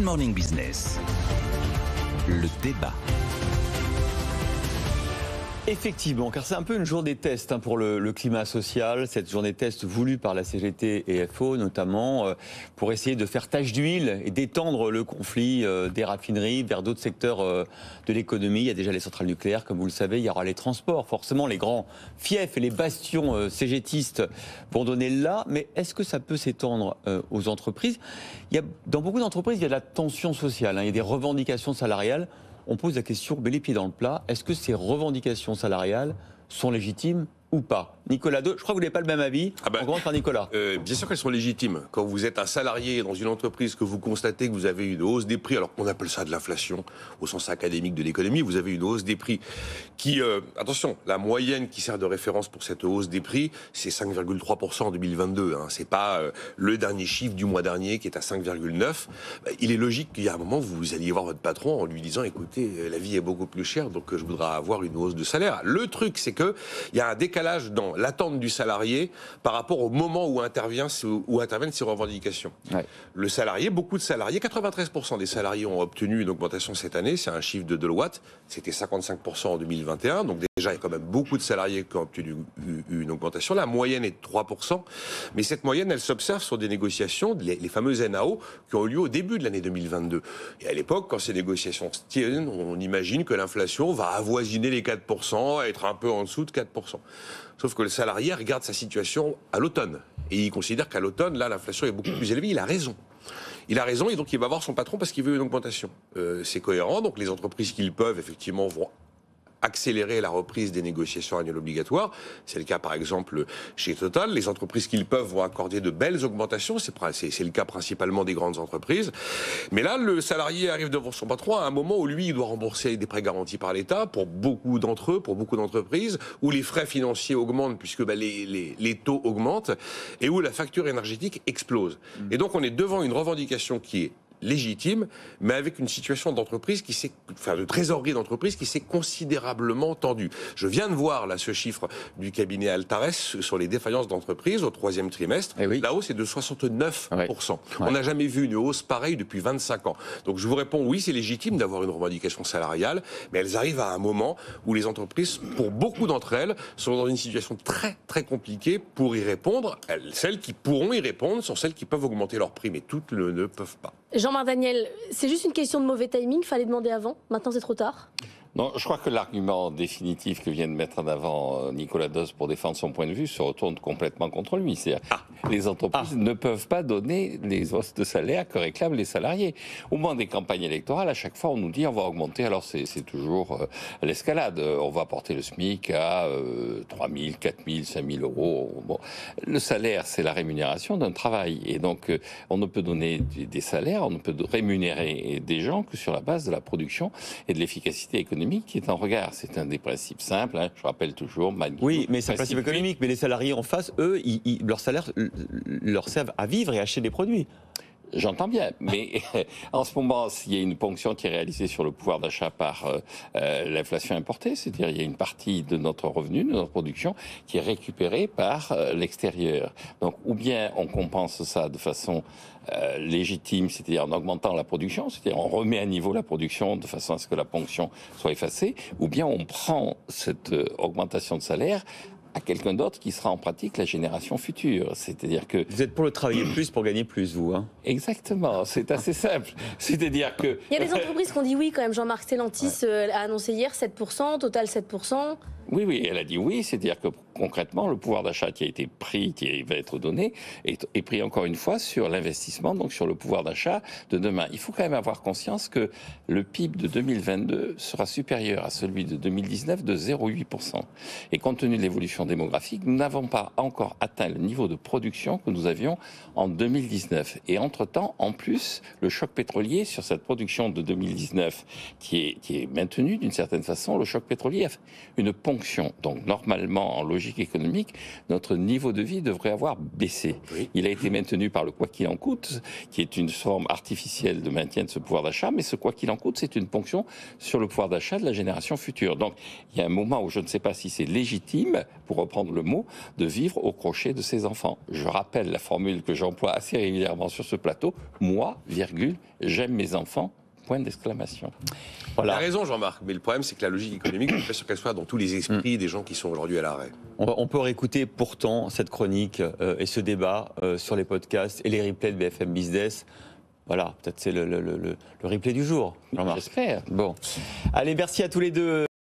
Good Morning Business, le débat. Effectivement, car c'est un peu une journée test pour le climat social, cette journée test voulue par la CGT et FO notamment, pour essayer de faire tache d'huile et d'étendre le conflit des raffineries vers d'autres secteurs de l'économie. Il y a déjà les centrales nucléaires, comme vous le savez, il y aura les transports, forcément les grands fiefs et les bastions cégétistes vont donner le là, mais est-ce que ça peut s'étendre aux entreprises ? Dans beaucoup d'entreprises, il y a de la tension sociale, il y a des revendications salariales. On pose la question, met les pieds dans le plat, est-ce que ces revendications salariales sont légitimes ou pas ? Nicolas Dos, je crois que vous n'avez pas le même avis. On commence par Nicolas. Bien sûr qu'elles sont légitimes. Quand vous êtes un salarié dans une entreprise, que vous constatez que vous avez une hausse des prix, alors qu'on appelle ça de l'inflation au sens académique de l'économie, vous avez une hausse des prix qui, attention, la moyenne qui sert de référence pour cette hausse des prix, c'est 5,3% en 2022. C'est pas le dernier chiffre du mois dernier qui est à 5,9%. Il est logique qu'il y a un moment, vous alliez voir votre patron en lui disant, écoutez, la vie est beaucoup plus chère, donc je voudrais avoir une hausse de salaire. Le truc, c'est que il y a un décalage dans l'attente du salarié par rapport au moment où interviennent ces revendications. Ouais. Le salarié, beaucoup de salariés, 93% des salariés ont obtenu une augmentation cette année, c'est un chiffre de Deloitte, c'était 55% en 2021, donc déjà il y a quand même beaucoup de salariés qui ont obtenu une augmentation, la moyenne est de 3%, mais cette moyenne elle s'observe sur des négociations, les fameuses NAO, qui ont eu lieu au début de l'année 2022. Et à l'époque, quand ces négociations se tiennent, on imagine que l'inflation va avoisiner les 4%, être un peu en dessous de 4%. Sauf que le salarié regarde sa situation à l'automne. Et il considère qu'à l'automne, là, l'inflation est beaucoup plus élevée. Il a raison. Il a raison et donc il va voir son patron parce qu'il veut une augmentation. C'est cohérent. Donc les entreprises qui le peuvent, effectivement, vont accélérer la reprise des négociations annuelles obligatoires. C'est le cas, par exemple, chez Total. Les entreprises qui le peuvent vont accorder de belles augmentations. C'est le cas principalement des grandes entreprises. Mais là, le salarié arrive devant son patron à un moment où lui, il doit rembourser des prêts garantis par l'État pour beaucoup d'entre eux, pour beaucoup d'entreprises, où les frais financiers augmentent puisque les taux augmentent et où la facture énergétique explose. Et donc, on est devant une revendication qui est légitime, mais avec une situation d'entreprise de trésorerie d'entreprise qui s'est considérablement tendue. Je viens de voir là ce chiffre du cabinet Altares sur les défaillances d'entreprise au troisième trimestre. Oui. La hausse est de 69%. Ouais. On n'a jamais vu une hausse pareille depuis 25 ans. Donc je vous réponds, oui, c'est légitime d'avoir une revendication salariale, mais elles arrivent à un moment où les entreprises, pour beaucoup d'entre elles, sont dans une situation très très compliquée pour y répondre. Celles qui pourront y répondre sont celles qui peuvent augmenter leurs prix, mais toutes ne peuvent pas. Jean-Marc Daniel, c'est juste une question de mauvais timing, fallait demander avant, maintenant c'est trop tard ? Non, je crois que l'argument définitif que vient de mettre en avant Nicolas Dos pour défendre son point de vue se retourne complètement contre lui. C'est-à-dire les entreprises ne peuvent pas donner les hausses de salaire que réclament les salariés. Au moment des campagnes électorales, à chaque fois, on nous dit on va augmenter. Alors c'est toujours l'escalade. On va porter le SMIC à 3 000, 4 000, 5 000 euros. Bon. Le salaire, c'est la rémunération d'un travail. Et donc, on ne peut donner des salaires, on ne peut rémunérer des gens que sur la base de la production et de l'efficacité économique qui est en regard. C'est un des principes simples, je rappelle toujours. Oui, mais c'est un principe économique, mais les salariés en face, eux, leur salaire leur servent à vivre et à acheter des produits. J'entends bien, mais en ce moment, il y a une ponction qui est réalisée sur le pouvoir d'achat par l'inflation importée, c'est-à-dire il y a une partie de notre revenu, de notre production, qui est récupérée par l'extérieur. Donc, ou bien on compense ça de façon légitime, c'est-à-dire en augmentant la production, c'est-à-dire on remet à niveau la production de façon à ce que la ponction soit effacée, ou bien on prend cette augmentation de salaire à quelqu'un d'autre qui sera en pratique la génération future. C'est-à-dire que... Vous êtes pour le travailler plus pour gagner plus, vous, hein ? Exactement, c'est assez simple. C'est-à-dire que... Il y a des entreprises qui ont dit oui quand même. Jean-Marc Stellantis a annoncé hier 7%, Total 7%. Oui, elle a dit oui, c'est-à-dire que concrètement, le pouvoir d'achat qui a été pris, qui va être donné, est pris encore une fois sur l'investissement, donc sur le pouvoir d'achat de demain. Il faut quand même avoir conscience que le PIB de 2022 sera supérieur à celui de 2019 de 0,8%. Et compte tenu de l'évolution démographique, nous n'avons pas encore atteint le niveau de production que nous avions en 2019. Et entre-temps, en plus, le choc pétrolier sur cette production de 2019, qui est maintenu d'une certaine façon, le choc pétrolier a une ponction. Donc normalement, en logique économique, notre niveau de vie devrait avoir baissé. Oui. Il a été maintenu par le quoi qu'il en coûte, qui est une forme artificielle de maintien de ce pouvoir d'achat, mais ce quoi qu'il en coûte, c'est une ponction sur le pouvoir d'achat de la génération future. Donc il y a un moment où je ne sais pas si c'est légitime, pour reprendre le mot, de vivre au crochet de ses enfants. Je rappelle la formule que j'emploie assez régulièrement sur ce plateau, moi, virgule, j'aime mes enfants, point d'exclamation. Voilà. Il a raison, Jean-Marc, mais le problème, c'est que la logique économique, je ne suis pas sûr qu'elle soit dans tous les esprits des gens qui sont aujourd'hui à l'arrêt. On peut réécouter pourtant cette chronique et ce débat sur les podcasts et les replays de BFM Business. Voilà, peut-être c'est le replay du jour, Jean-Marc. J'espère. Bon. Allez, merci à tous les deux.